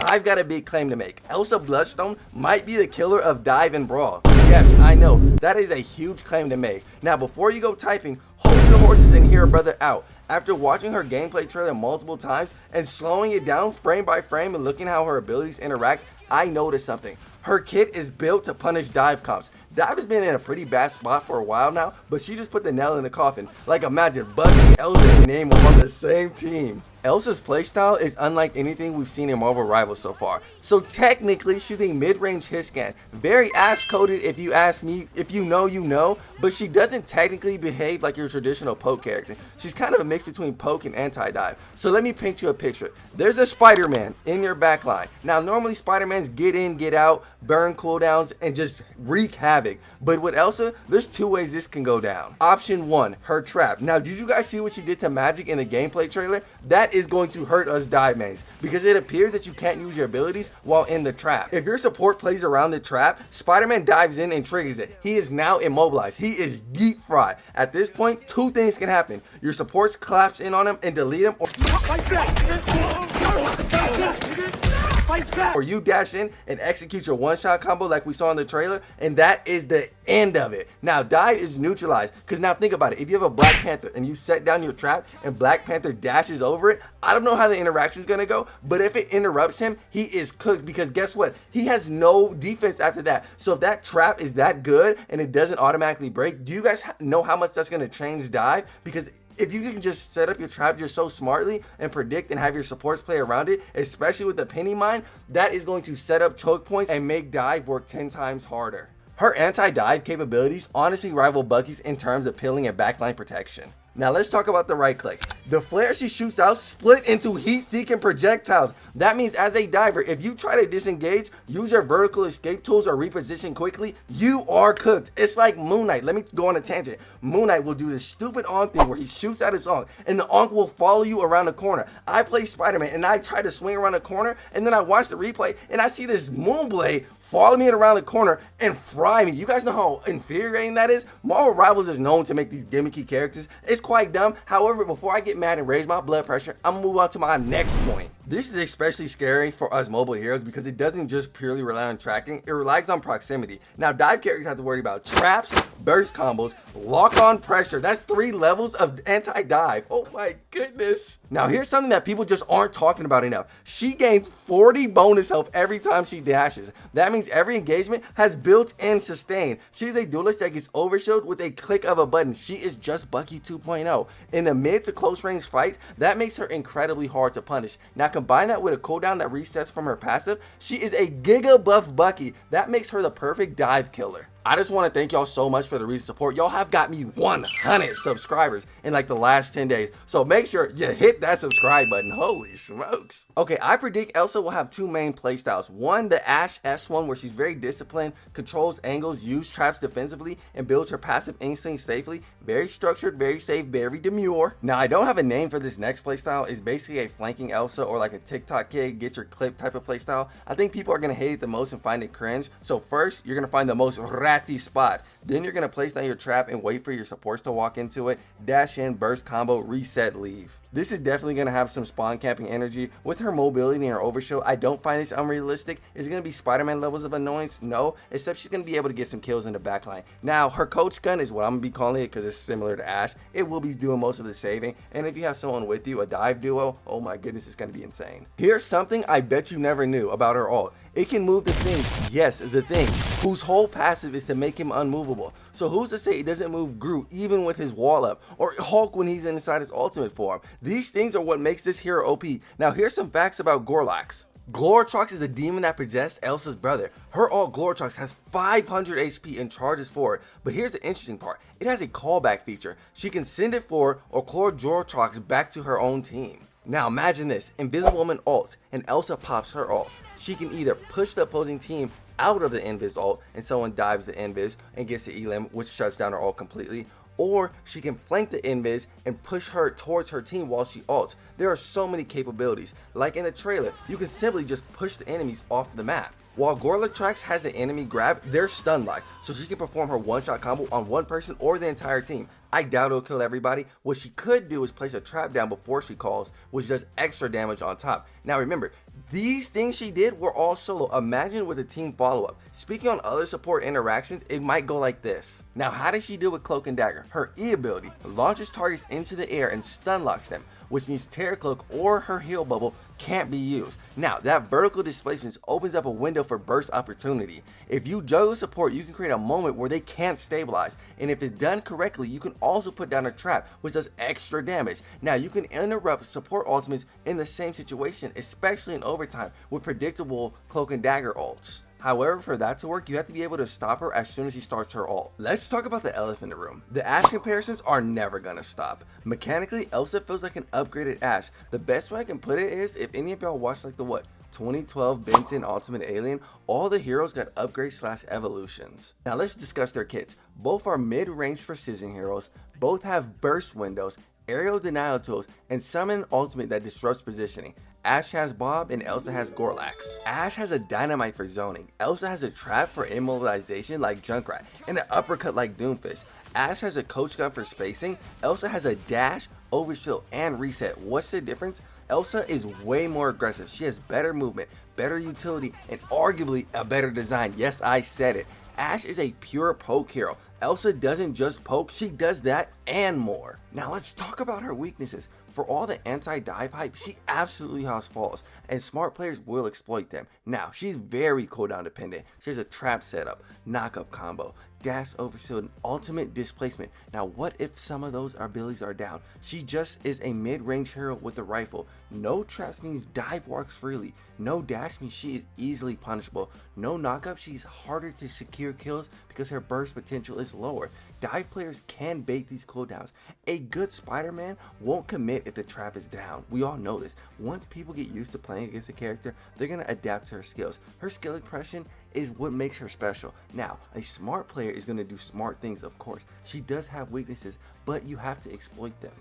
I've got a big claim to make. Elsa Bloodstone might be the killer of dive and brawl. Yes, I know, that is a huge claim to make. Now before you go typing, hold your horses and hear a brother out. After watching her gameplay trailer multiple times and slowing it down frame by frame and looking how her abilities interact, I noticed something. Her kit is built to punish dive comps. Dive has been in a pretty bad spot for a while now, but she just put the nail in the coffin. Like imagine Bucky, Elsa, and Name on the same team. Elsa's playstyle is unlike anything we've seen in Marvel Rivals so far. So technically, she's a mid-range hit scan. Very Ashe coded if you ask me. If you know, you know. But she doesn't technically behave like your traditional poke character. She's kind of a mix between poke and anti-dive. So let me paint you a picture. There's a Spider-Man in your backline. Now normally Spider-Mans get in, get out, burn cooldowns, and just wreak havoc. But with Elsa, there's two ways this can go down. Option 1, her trap. Now did you guys see what she did to Magic in the gameplay trailer? That is going to hurt us dive mains because it appears that you can't use your abilities while in the trap. If your support plays around the trap, Spider-Man dives in and triggers it. He is now immobilized. He is yeet fried. At this point, two things can happen. Your supports collapse in on him and delete him, or you dash in and execute your one-shot combo like we saw in the trailer, and that is the end of it. Now dive is neutralized, because now think about it. If you have a Black Panther and you set down your trap and Black Panther dashes over it, I don't know how the interaction is going to go, but if it interrupts him, he is cooked, because guess what? He has no defense after that. So if that trap is that good and it doesn't automatically break, do you guys know how much that's going to change dive? Because if you can just set up your trap just so smartly and predict and have your supports play around it, especially with the penny mine, that is going to set up choke points and make dive work 10 times harder. Her anti-dive capabilities honestly rival Bucky's in terms of pilling and backline protection. Now let's talk about the right click. The flare she shoots out split into heat-seeking projectiles. That means as a diver, if you try to disengage, use your vertical escape tools or reposition quickly, you are cooked. It's like Moon Knight. Let me go on a tangent. Moon Knight will do this stupid Ankh thing where he shoots out his Ankh and the Ankh will follow you around the corner. I play Spider-Man and I try to swing around the corner and then I watch the replay and I see this Moonblade follow me around the corner and fry me. You guys know how infuriating that is? Marvel Rivals is known to make these gimmicky characters. It's quite dumb. However, before I get mad and raise my blood pressure, I'm gonna move on to my next point. This is especially scary for us mobile heroes because it doesn't just purely rely on tracking, it relies on proximity. Now dive characters have to worry about traps, burst combos, lock on pressure. That's 3 levels of anti-dive. Oh my goodness. Now here's something that people just aren't talking about enough. She gains 40 bonus health every time she dashes. That means every engagement has built-in sustain. She's a duelist that gets overshield with a click of a button. She is just Bucky 2.0. In the mid to close range fights, that makes her incredibly hard to punish. Now combine that with a cooldown that resets from her passive, she is a giga buff Bucky. That makes her the perfect dive killer. I just want to thank y'all so much for the recent support. Y'all have got me 100 subscribers in like the last 10 days. So make sure you hit that subscribe button. Holy smokes. Okay, I predict Elsa will have 2 main playstyles. One, the Ashe S1, where she's very disciplined, controls angles, uses traps defensively, and builds her passive instinct safely. Very structured, very safe, very demure. Now, I don't have a name for this next playstyle. It's basically a flanking Elsa or like a TikTok kid, get your clip type of playstyle. I think people are going to hate it the most and find it cringe. So first, you're going to find the most ratty spot. Then you're going to place down your trap and wait for your supports to walk into it. Dash in, burst combo, reset, leave. This is definitely going to have some spawn camping energy. With her mobility and her overshield, I don't find this unrealistic. Is it going to be Spider-Man levels of annoyance? No, except she's going to be able to get some kills in the backline. Now, her coach gun is what I'm going to be calling it because it's similar to Ashe. It will be doing most of the saving. And if you have someone with you, a dive duo, oh my goodness, it's going to be insane. Here's something I bet you never knew about her ult. It can move the thing, yes, the thing, whose whole passive is to make him unmovable. So who's to say it doesn't move Groot even with his wall up, or Hulk when he's inside his ultimate form? These things are what makes this hero OP. Now here's some facts about Gorlax. Glortrox is a demon that possessed Elsa's brother. Her ult Glortrox has 500 HP and charges forward, but here's the interesting part. It has a callback feature. She can send it forward or call Glortrox back to her own team. Now imagine this, Invisible Woman ults and Elsa pops her ult. She can either push the opposing team out of the invis ult and someone dives the invis and gets the elim, which shuts down her ult completely, or she can flank the invis and push her towards her team while she ults. There are so many capabilities. Like in the trailer, you can simply just push the enemies off the map. While Gorlatrax has the enemy grab, they're stun locked, so she can perform her one-shot combo on one person or the entire team. I doubt it'll kill everybody. What she could do is place a trap down before she calls, which does extra damage on top. Now remember, these things she did were all solo. Imagine with a team follow-up. Speaking on other support interactions, it might go like this. Now how does she deal with Cloak and Dagger? Her E ability launches targets into the air and stun locks them, which means Terror Cloak or her heal bubble can't be used. Now that vertical displacement opens up a window for burst opportunity. If you juggle support, you can create a moment where they can't stabilize, and if it's done correctly, you can also put down a trap which does extra damage. Now you can interrupt support ultimates in the same situation, especially in overtime with predictable Cloak and Dagger ults. However, for that to work, you have to be able to stop her as soon as she starts her ult. Let's talk about the elephant in the room. The Ashe comparisons are never gonna stop. Mechanically, Elsa feels like an upgraded Ashe. The best way I can put it is, if any of y'all watched like the 2012 Benton Ultimate Alien, all the heroes got upgrades / evolutions. Now let's discuss their kits. Both are mid-range precision heroes, both have burst windows, aerial denial tools, and summon ultimate that disrupts positioning. Ashe has Bob and Elsa has Gorlax. Ashe has a dynamite for zoning. Elsa has a trap for immobilization like Junkrat and an uppercut like Doomfist. Ashe has a coach gun for spacing. Elsa has a dash, overshield, and reset. What's the difference? Elsa is way more aggressive. She has better movement, better utility, and arguably a better design. Yes, I said it. Ashe is a pure poke hero. Elsa doesn't just poke, she does that and more. Now let's talk about her weaknesses. For all the anti-dive hype, she absolutely has flaws, and smart players will exploit them. Now, she's very cooldown dependent. She has a trap setup, knock-up combo, dash, overshield, and ultimate displacement. Now what if some of those abilities are down? She just is a mid-range hero with a rifle. No traps means dive walks freely. No dash means she is easily punishable. No knockup, she's harder to secure kills because her burst potential is lower. Dive players can bait these cooldowns. A good Spider-Man won't commit if the trap is down. We all know this. Once people get used to playing against a character, they're going to adapt to her skills. Her skill impression is what makes her special. Now, a smart player is going to do smart things, of course. She does have weaknesses, but you have to exploit them.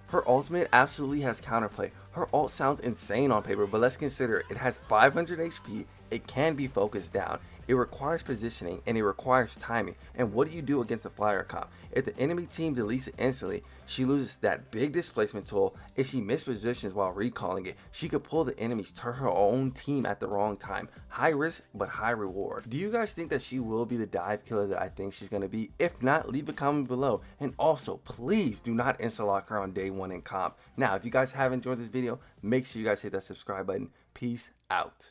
Her ultimate absolutely has counterplay. Her ult sounds insane on paper, but let's consider it. It has 500 HP, it can be focused down, it requires positioning, and it requires timing. And what do you do against a flyer comp? If the enemy team deletes it instantly, she loses that big displacement tool. If she mispositions while recalling it, she could pull the enemies to her own team at the wrong time. High risk, but high reward. Do you guys think that she will be the dive killer that I think she's going to be? If not, leave a comment below. And also, please do not insta-lock her on day 1 in comp. Now, if you guys have enjoyed this video, make sure you guys hit that subscribe button. Peace out.